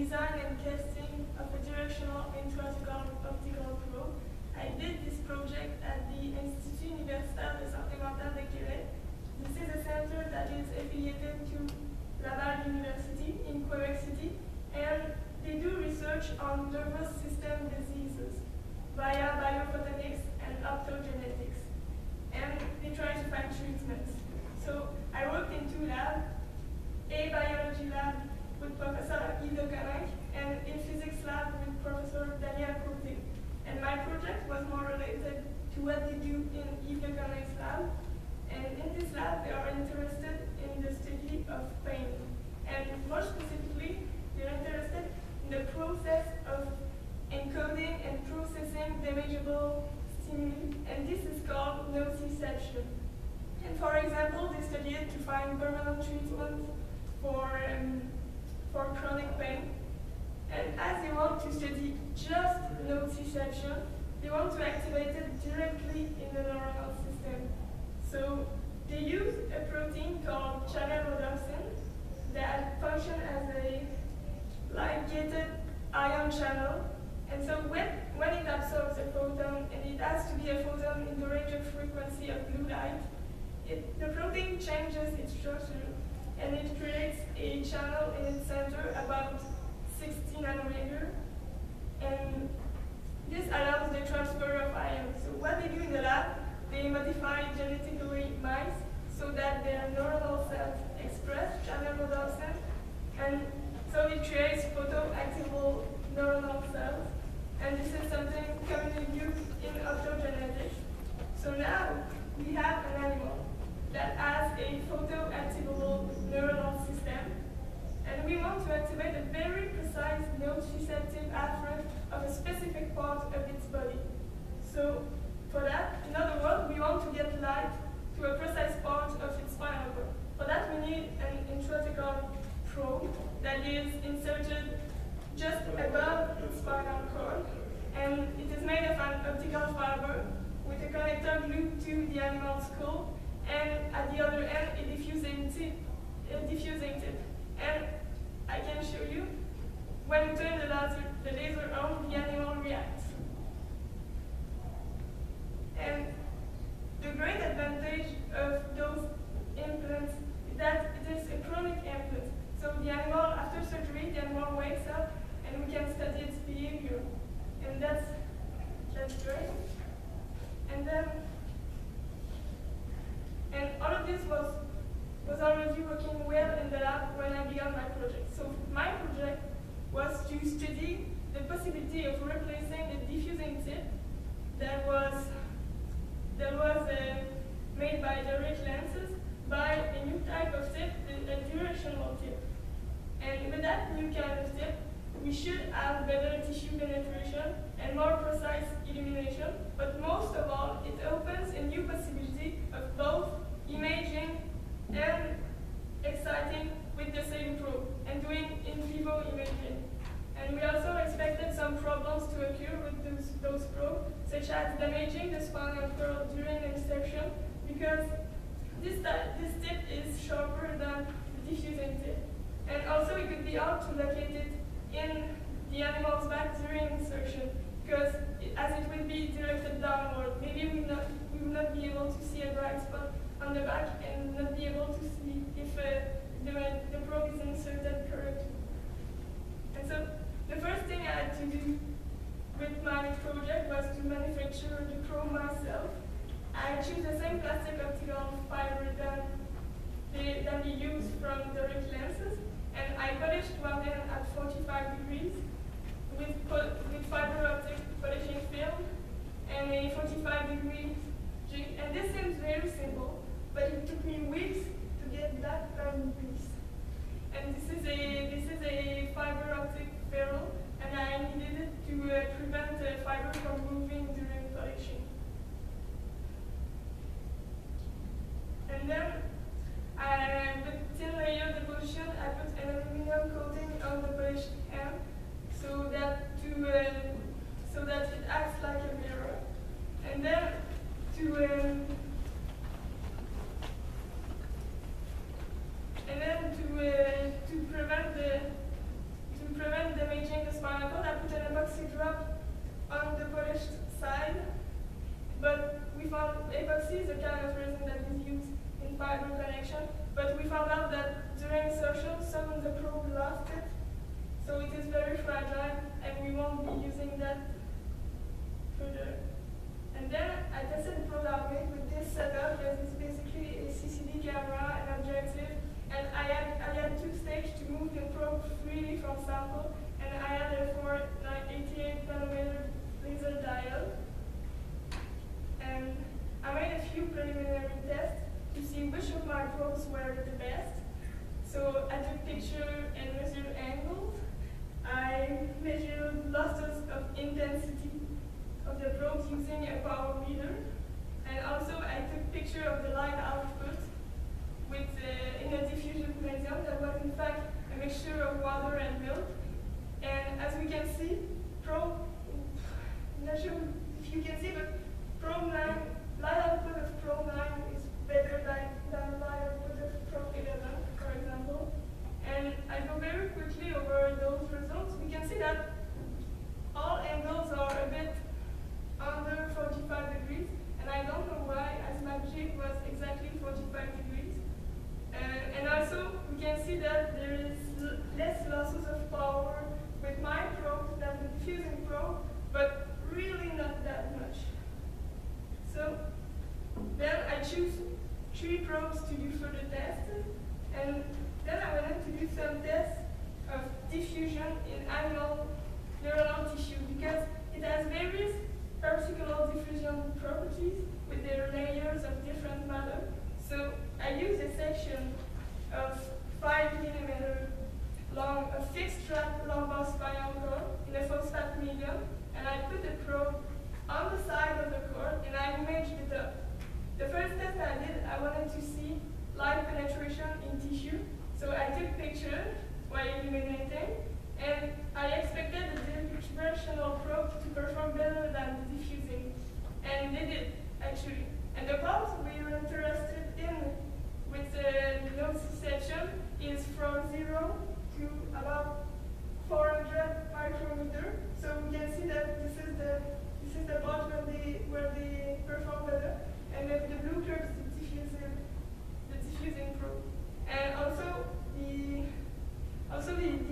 design and casting of a directional intra-optical probe. I did this project at the Institut Universitaire de Santé Mentale de Québec. This is a center that is affiliated to Laval University in Quebec City, and they do research on nervous system diseases via biophotonics and optogenetics. And they try to find treatments. So I worked in two labs, a biology lab with Professor Yves Leconnac and a physics lab with Professor Daniel Courtin. And my project was more related to what they do in Yves Leconac's lab. And in this lab, they are interested in the study of pain. And more specifically, they're interested in the process of encoding and processing damageable stimuli, and this is called nociception. And for example, they studied to find permanent treatment for chronic pain. And as they want to study just nociception, they want to activate it directly in the neuronal system. So they use a protein called channelrhodopsin that functions as a light-gated ion channel. And so when it absorbs a photon, and it has to be a photon in the range of frequency of blue light, the protein changes its structure, and it creates a channel in its center about 60 nanometer. And this allows the transfer of ions. So what they do in the lab, they modify genetically mice so that their neuronal cells express channelrhodopsin, and so it creates photoactivable neuronal cells. And this is something commonly used in optogenetics. So now we have an animal that has a photoactivable neuronal system, and we want to activate a very precise nociceptive afferent of a specific part of its body. So for that, in other words, we want to get light to a precise part of its spinal cord. For that, we need an intra-optical probe that is inserted just above its spinal cord, and it is made of an optical fiber with a connector glued to the animal's skull, and at the other end, a diffusing tip. And I can show you, when you turn the laser on, the animal reacts. And the great advantage of those implants is that it is a chronic implant. So the animal, after surgery, the animal wakes up, and we can study its behavior. And that's great. And all of this was already working well in the lab when I began my project. So my project was to study the possibility of replacing the diffusing tip that was made by direct lenses by a new type of tip, a directional tip. And with that new kind of tip, we should have better tissue penetration and more precise illumination, but most of all, it opens a new possibility of both imaging and exciting with the same probe, and doing in vivo imaging. And we also expected some problems to occur with those probes, such as damaging the spinal cord during insertion, because this tip is sharper than the diffusing tip. And also it could be hard to locate it in the animal's back during insertion, because as it will be directed downward, maybe we will not be able to see a bright spot on the back and not be able to see if the probe is inserted correctly. And so the first thing I had to do with my project was to manufacture the probe myself. I choose the same plastic optical fiber than they use from direct lenses, and I polished one end at 45 degrees with fiber optic polishing film and a 45-degree jig. And this seems very simple, but it took me weeks to get that kind piece. And this is a fiber optic ferrule, and I needed it to prevent the fiber from moving during polishing. And then, with thin layer deposition, I put an aluminum coating on the polished end so that it acts like a mirror. And then to prevent the found epoxy is a kind of resin that is used in fiber connection, but we found out that during insertion, some of the probe lost it, so it is very fragile, and we won't be using that further. And then I tested the probe that I made with this setup, because it's basically a CCD camera, an objective, and I had two stages to move the probe freely from sample, and I had a 488 nanometer laser diode. And I made a few preliminary tests to see which of my probes were the best. So I took pictures and measured angles. I measured losses of intensity of the probes using a power meter. And also I took picture of the light output with in a diffusion medium that was in fact a mixture of water and milk. And as we can see, probe, I'm not sure if you can see, but probe 9, light output of probe 9 is better than light output of probe 11, for example. And I go very quickly over those results. We can see that all angles are a bit under 45 degrees, and I don't know why, as my jig was exactly 45 degrees. And also, we can see that there is less losses of power with my probe than the diffusing probe, but really not that much. So then I choose 3 probes to do further tests, and then I wanted to do some tests of diffusion in animal neuronal tissue because it has various particular diffusion properties with their layers of different matter. So I used a section of 5 millimeter long, a fixed trap lumbar spinal cord in a phosphate medium, and I put the probe on the side of the cord and I imaged it up. The first test I did, I wanted to see light penetration in tissue. So I took pictures while illuminating, and I expected the directional probe to perform better than the diffusing. And they did, actually. And the pulse we were interested in with the nociception is from 0 to about 400 micrometer. So we can see that this is the part where they perform better. And the blue curve is the diffusing probe. And also the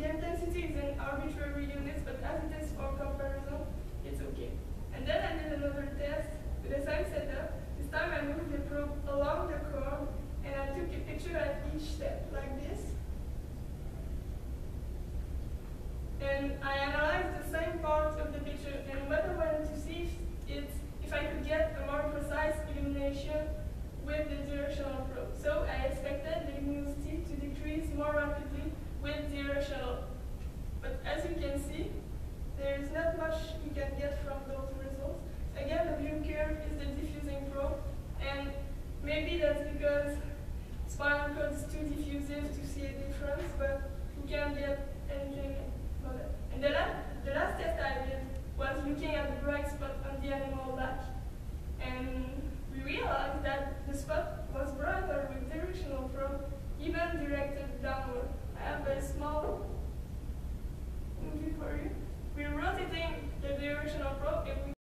intensity is in arbitrary units, but as it is for comparison, it's okay. And then I did another test with the same setup. This time I moved the probe along the cord, and I took a picture at each step, like this. And I analyzed the same part of the picture, and what I wanted to see is if I could get a more precise illumination with the directional probe. So I expected the luminosity to decrease more rapidly with directional. But as you can see, there is not much we can get from those results. Again, the blue curve is the diffusing probe, and maybe that's because spinal cord is too diffusive to see a difference, but we can get